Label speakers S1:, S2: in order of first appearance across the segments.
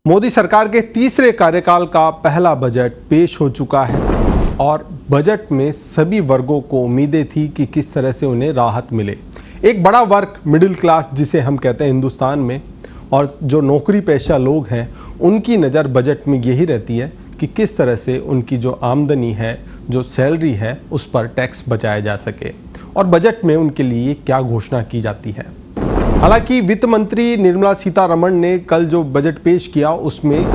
S1: मोदी सरकार के तीसरे कार्यकाल का पहला बजट पेश हो चुका है और बजट में सभी वर्गों को उम्मीदें थी कि किस तरह से उन्हें राहत मिले। एक बड़ा वर्ग मिडिल क्लास जिसे हम कहते हैं हिंदुस्तान में, और जो नौकरी पेशा लोग हैं उनकी नज़र बजट में यही रहती है कि किस तरह से उनकी जो आमदनी है, जो सैलरी है, उस पर टैक्स बचाया जा सके और बजट में उनके लिए क्या घोषणा की जाती है। हालांकि वित्त मंत्री निर्मला सीतारमण ने कल जो बजट पेश किया उसमें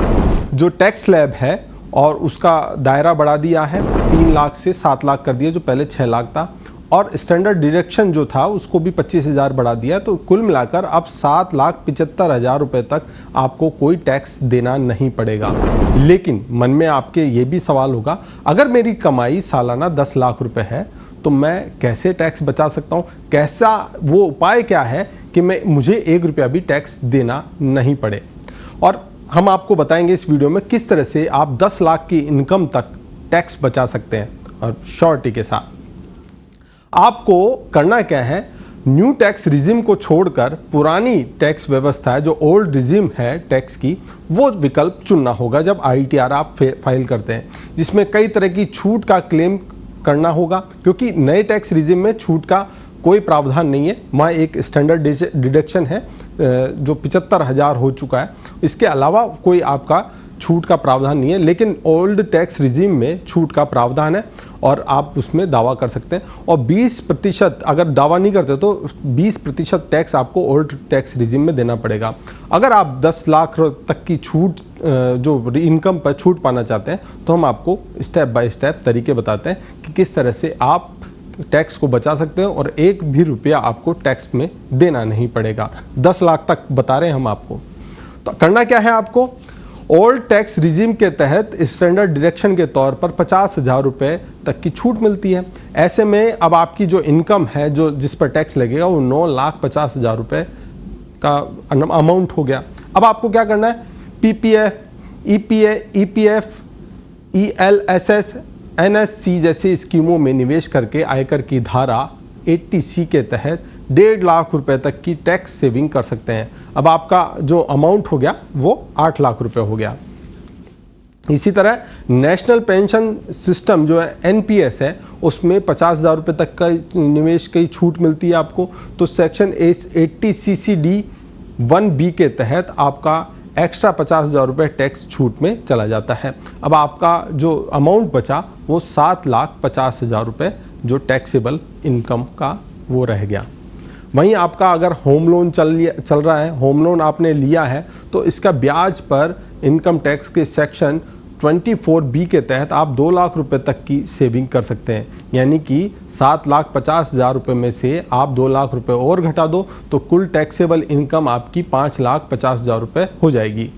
S1: जो टैक्स स्लैब है और उसका दायरा बढ़ा दिया है, 3 लाख से 7 लाख कर दिया जो पहले 6 लाख था, और स्टैंडर्ड डिडक्शन जो था उसको भी 25,000 बढ़ा दिया। तो कुल मिलाकर अब 7,75,000 रुपये तक आपको कोई टैक्स देना नहीं पड़ेगा। लेकिन मन में आपके ये भी सवाल होगा, अगर मेरी कमाई सालाना 10 लाख रुपए है तो मैं कैसे टैक्स बचा सकता हूँ? कैसा वो उपाय क्या है कि मुझे 1 रुपया भी टैक्स देना नहीं पड़े? और हम आपको बताएंगे इस वीडियो में किस तरह से आप 10 लाख की इनकम तक टैक्स बचा सकते हैं और श्योरिटी के साथ। आपको करना क्या है, न्यू टैक्स रिजिम को छोड़कर पुरानी टैक्स व्यवस्था है, जो ओल्ड रिजिम है टैक्स की, वो विकल्प चुनना होगा जब ITR आप फाइल करते हैं, जिसमें कई तरह की छूट का क्लेम करना होगा। क्योंकि नए टैक्स रिजिम में छूट का कोई प्रावधान नहीं है, वहाँ एक स्टैंडर्ड डिडक्शन है जो 75,000 हो चुका है, इसके अलावा कोई आपका छूट का प्रावधान नहीं है। लेकिन ओल्ड टैक्स रिजिम में छूट का प्रावधान है और आप उसमें दावा कर सकते हैं, और 20% अगर दावा नहीं करते तो 20% टैक्स आपको ओल्ड टैक्स रिजिम में देना पड़ेगा। अगर आप 10 लाख तक की छूट जो इनकम पर छूट पाना चाहते हैं तो हम आपको स्टेप बाय स्टेप तरीके बताते हैं कि किस तरह से आप टैक्स को बचा सकते हैं और 1 भी रुपया आपको टैक्स में देना नहीं पड़ेगा। 10 लाख तक बता रहे हैं हम आपको। तो करना क्या है, आपको ओल्ड टैक्स रिजिम के तहत स्टैंडर्ड डिडक्शन के तौर पर 50,000 रुपये तक की छूट मिलती है। ऐसे में अब आपकी जो इनकम है, जो जिस पर टैक्स लगेगा, वो 9,50,000 रुपये का अमाउंट हो गया। अब आपको क्या करना है, PPF, EPF, ELSS, NSC जैसी स्कीमों में निवेश करके आयकर की धारा 80C के तहत 1.5 लाख रुपए तक की टैक्स सेविंग कर सकते हैं। अब आपका जो अमाउंट हो गया वो 8 लाख रुपए हो गया। इसी तरह नेशनल पेंशन सिस्टम जो है NPS है, उसमें 50,000 रुपये तक का निवेश की छूट मिलती है आपको। तो सेक्शन 80CCD 1B के तहत आपका एक्स्ट्रा 50,000 रुपये टैक्स छूट में चला जाता है। अब आपका जो अमाउंट बचा वो 7,50,000 रुपये जो टैक्सेबल इनकम का वो रह गया। वहीं आपका अगर होम लोन चल रहा है, होम लोन आपने लिया है, तो इसका ब्याज पर इनकम टैक्स के सेक्शन 24B के तहत आप 2 लाख रुपए तक की सेविंग कर सकते हैं। यानी कि 7,50,000 रुपये में से आप 2 लाख रुपए और घटा दो तो कुल टैक्सेबल इनकम आपकी 5,50,000 रुपये हो जाएगी।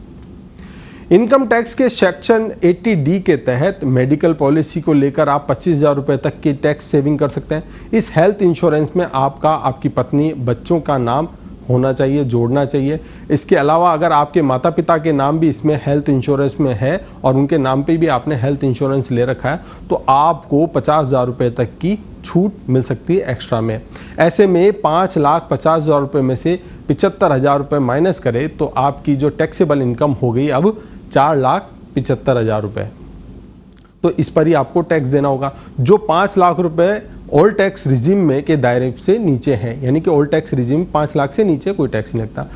S1: इनकम टैक्स के सेक्शन 80D के तहत मेडिकल पॉलिसी को लेकर आप 25,000 रुपये तक की टैक्स सेविंग कर सकते हैं। इस हेल्थ इंश्योरेंस में आपकी पत्नी, बच्चों का नाम होना चाहिए, जोड़ना चाहिए। इसके अलावा अगर आपके माता पिता के नाम भी इसमें हेल्थ इंश्योरेंस में है और उनके नाम पे भी आपने हेल्थ इंश्योरेंस ले रखा है तो आपको 50,000 रुपये तक की छूट मिल सकती है एक्स्ट्रा में। ऐसे में 5,50,000 रुपये में से 75,000 रुपये माइनस करें तो आपकी जो टैक्सेबल इनकम हो गई अब 4,75,000 रुपये। तो इस पर ही आपको टैक्स देना होगा, जो 5 लाख रुपये ओल्ड टैक्स रिजिम में के दायरे से नीचे है। यानी कि ओल्ड टैक्स रिजिम 5 लाख से नीचे कोई टैक्स नहीं लगता।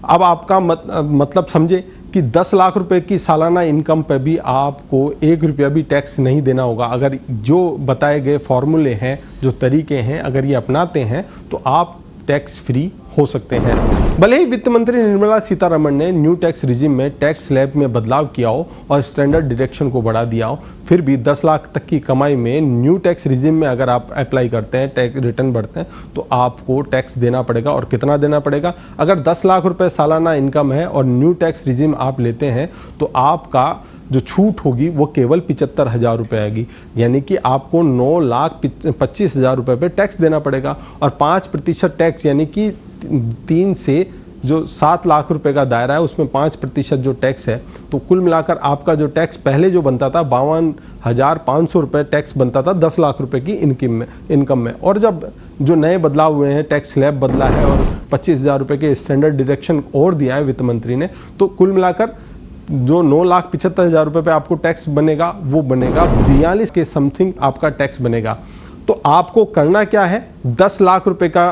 S1: अब आपका मतलब समझे कि 10 लाख रुपए की सालाना इनकम पर भी आपको 1 रुपया भी टैक्स नहीं देना होगा। अगर जो बताए गए फॉर्मूले हैं, जो तरीके हैं, अगर ये अपनाते हैं तो आप टैक्स फ्री हो सकते हैं। भले ही वित्त मंत्री निर्मला सीतारमण ने न्यू टैक्स रिजिम में टैक्स स्लैब में बदलाव किया हो और स्टैंडर्ड डिडक्शन को बढ़ा दिया हो, फिर भी 10 लाख तक की कमाई में न्यू टैक्स रिजिम में अगर आप अप्लाई करते हैं, टैक्स रिटर्न भरते हैं, तो आपको टैक्स देना पड़ेगा। और कितना देना पड़ेगा? अगर 10 लाख रुपए सालाना इनकम है और न्यू टैक्स रिजिम आप लेते हैं तो आपका जो छूट होगी वो केवल 75,000 रुपये आएगी। यानी कि आपको 9,25,000 रुपये पे टैक्स देना पड़ेगा और 5% टैक्स, यानी कि 3 से जो 7 लाख रुपए का दायरा है उसमें 5% जो टैक्स है, तो कुल मिलाकर आपका जो टैक्स पहले जो बनता था 52,500 रुपये टैक्स बनता था 10 लाख रुपए की इनकम में। और जब जो नए बदलाव हुए हैं, टैक्स स्लैब बदला है और 25,000 रुपये के स्टैंडर्ड डिडक्शन और दिया है वित्त मंत्री ने, तो कुल मिलाकर जो 9,75,000 रुपये पे आपको टैक्स बनेगा वो बनेगा 42 के समथिंग आपका टैक्स बनेगा। तो आपको करना क्या है, 10 लाख रुपए का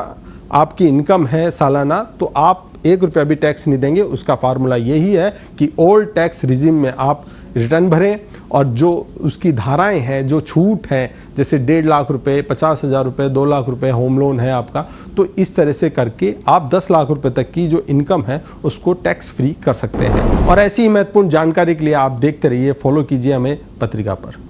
S1: आपकी इनकम है सालाना, तो आप 1 रुपया भी टैक्स नहीं देंगे। उसका फार्मूला यही है कि ओल्ड टैक्स रिजिम में आप रिटर्न भरें और जो उसकी धाराएं हैं, जो छूट है, जैसे 1.5 लाख रुपए, 50,000 रुपये, 2 लाख रुपए होम लोन है आपका, तो इस तरह से करके आप 10 लाख रुपए तक की जो इनकम है उसको टैक्स फ्री कर सकते हैं। और ऐसी ही महत्वपूर्ण जानकारी के लिए आप देखते रहिए, फॉलो कीजिए हमें पत्रिका पर।